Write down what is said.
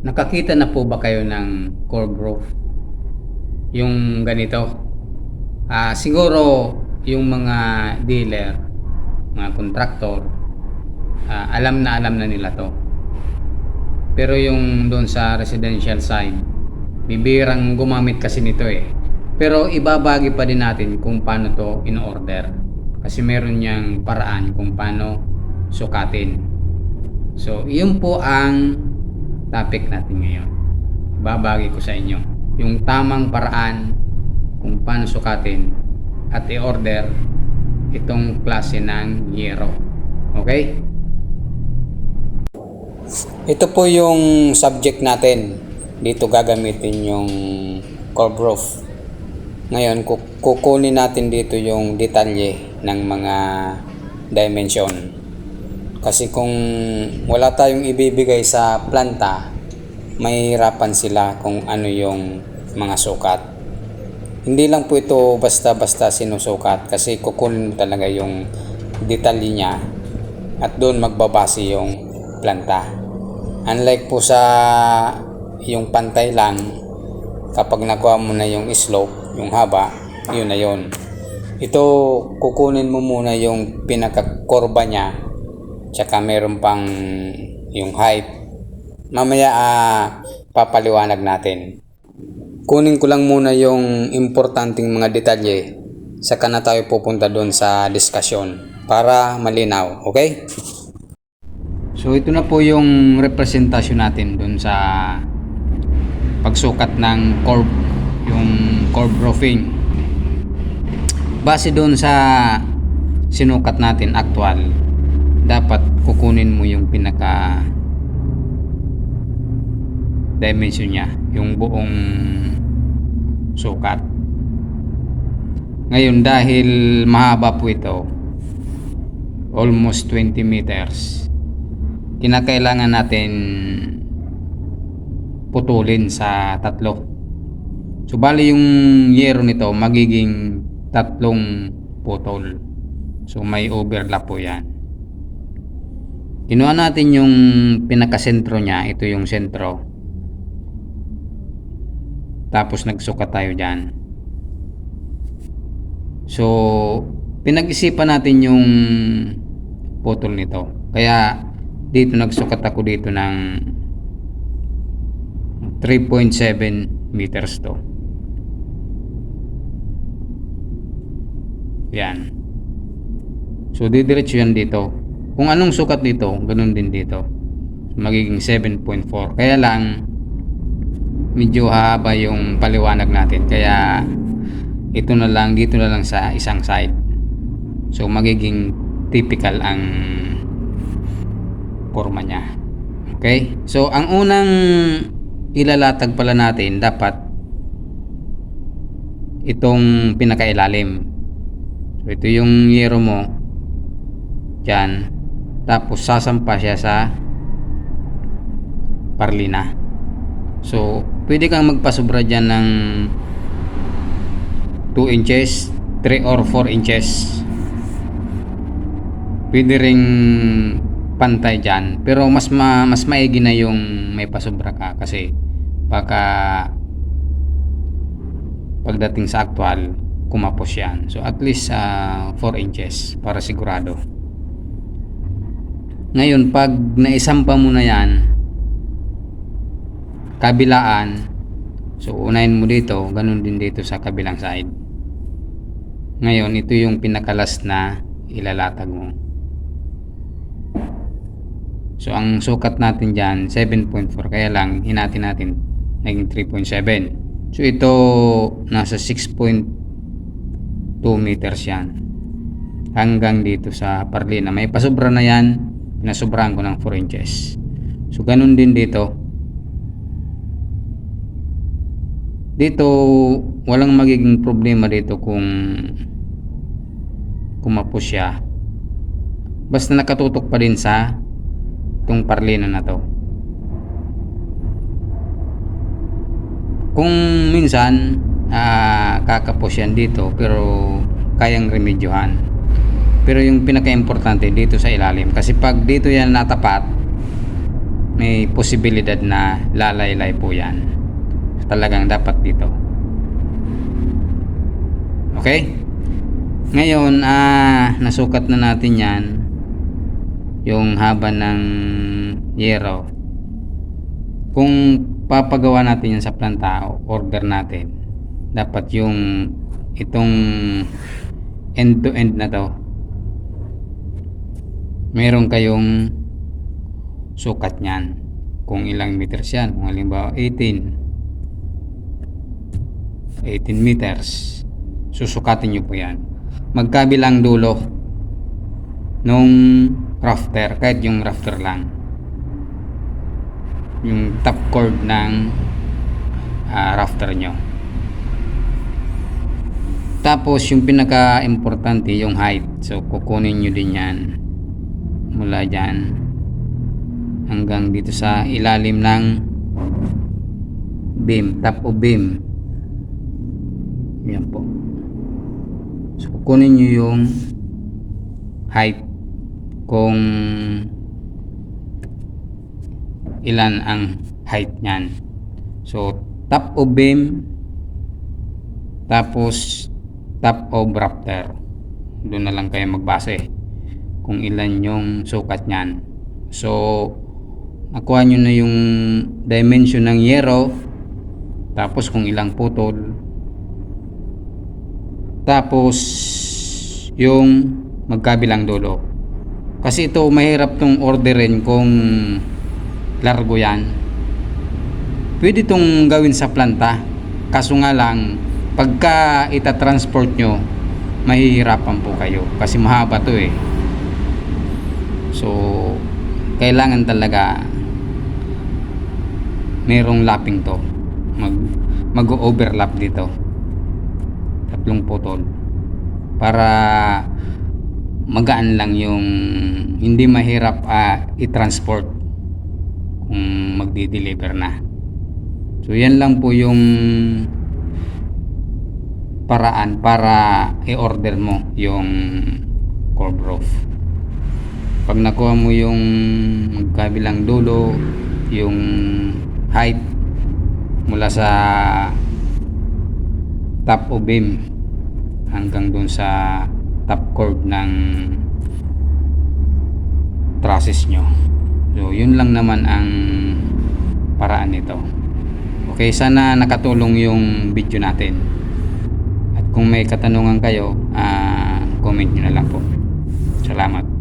Nakakita na po ba kayo ng core growth? Yung ganito. Siguro yung mga dealer, mga kontraktor, alam na nila to. Pero yung doon sa residential side, bibirang gumamit kasi nito eh. Pero ibabagi pa din natin kung paano to in order. Kasi meron niyang paraan kung paano sukatin. So, yun po ang topic natin ngayon. Babagi ko sa inyo yung tamang paraan kung paano sukatin at i-order itong klase ng yero. Okay? Ito po yung subject natin. Dito gagamitin yung core growth. Ngayon, kukunin natin dito yung detalye ng mga dimension. Kasi kung wala tayong ibibigay sa planta, mahihirapan sila kung ano yung mga sukat. Hindi lang po ito basta-basta sinusukat kasi kukunin mo talaga yung detalye niya at doon magbabase yung planta. Unlike po sa yung pantay lang, kapag nakuha mo na yung slope, yung haba, yun na yun. Ito, kukunin mo muna yung pinaka-kurba niya, tsaka meron pang yung height. Mamaya papaliwanag natin. Kunin ko lang muna yung importanteng mga detalye, saka na tayo pupunta doon sa diskusyon para malinaw, okay? So ito na po yung representasyon natin doon sa pagsukat ng curve, yung curve roofing. Base doon sa sinukat natin actual, dapat kukunin mo yung pinaka dimension niya, yung buong sukat. Ngayon, dahil mahaba po ito, almost 20 meters, kinakailangan natin putulin sa tatlo. So bali yung yero nito magiging tatlong putol. So may overlap po yan. Kinuha natin yung pinakasentro niya, ito yung sentro. Tapos nagsukat tayo dyan. So pinag-isipan natin yung putol nito. Kaya dito nagsukat ako dito ng 3.7 meters to. Yan. So didiretso yan dito. Kung anong sukat dito, ganun din dito. Magiging 7.4. Kaya lang medyo haba yung paliwanag natin. Kaya ito na lang, dito na lang sa isang side. So magiging typical ang forma niya. Okay? So ang unang ilalatag pala natin, dapat itong pinakailalim. So ito yung yero mo dyan, tapos sasampa siya sa parlina. So pwede kang magpasobra dyan ng 2 inches, 3 or 4 inches. Pwede ring pantay dyan, pero mas maigi na yung may pasobra ka, kasi baka pagdating sa actual kumapos yan. So at least 4 inches para sigurado. Ngayon, pag naisampa mo na yan kabilaan, so unahin mo dito, ganun din dito sa kabilang side. Ngayon, ito yung pinakalas na ilalatag mo. So ang sukat natin dyan 7.4, kaya lang hinati natin, naging 3.7. So ito nasa 6.2 meters yan hanggang dito sa parlina. May pasobra na yan, pinasobrahan ko ng 4 inches. So ganun din dito. Dito walang magiging problema dito kung kumapos siya, basta nakatutok pa din sa itong parlina na to. Kung minsan kakapos yan dito, pero kayang remedyohan. Pero yung pinaka-importante dito sa ilalim, kasi pag dito yan natapat, may posibilidad na lalaylay po yan. Talagang dapat dito. Okay? Ngayon, nasukat na natin yan, yung haba ng yero. Kung papagawa natin yan sa planta o order natin, dapat yung itong end to end na to, meron kayong sukat nyan kung ilang meters yan. Kung halimbawa 18 meters, susukatin nyo po yan magkabilang dulo nung rafter, kahit yung rafter lang, yung top chord ng rafter nyo. Tapos yung pinaka importante, yung height. So kukunin nyo din yan mula dyan hanggang dito sa ilalim ng beam, top of beam. Yan po. So kukunin nyo yung height, kung ilan ang height nyan. So top of beam, tapos top of rafter. Doon na lang kayo magbase kung ilan yung sukat nyan. So nakuha nyo na yung dimension ng yero, tapos kung ilang putol, tapos yung magkabilang dulo. Kasi ito mahirap tong orderin kung largo yan. Pwede itong gawin sa planta, kaso nga lang pagka itatransport nyo, mahihirapan po kayo kasi mahaba to eh. So kailangan talaga merong lapping to, mag-overlap dito, tatlong putol, para magaan lang yung hindi mahirap i-transport kung magdi-deliver na. So yan lang po yung paraan para i-order mo yung curb roof. Pag nakuha mo yung magkabilang dulo, yung height mula sa top of beam hanggang dun sa top chord ng trusses nyo. So yun lang naman ang paraan nito. Okay, sana nakatulong yung video natin. At kung may katanungan kayo, comment nyo na lang po. Salamat.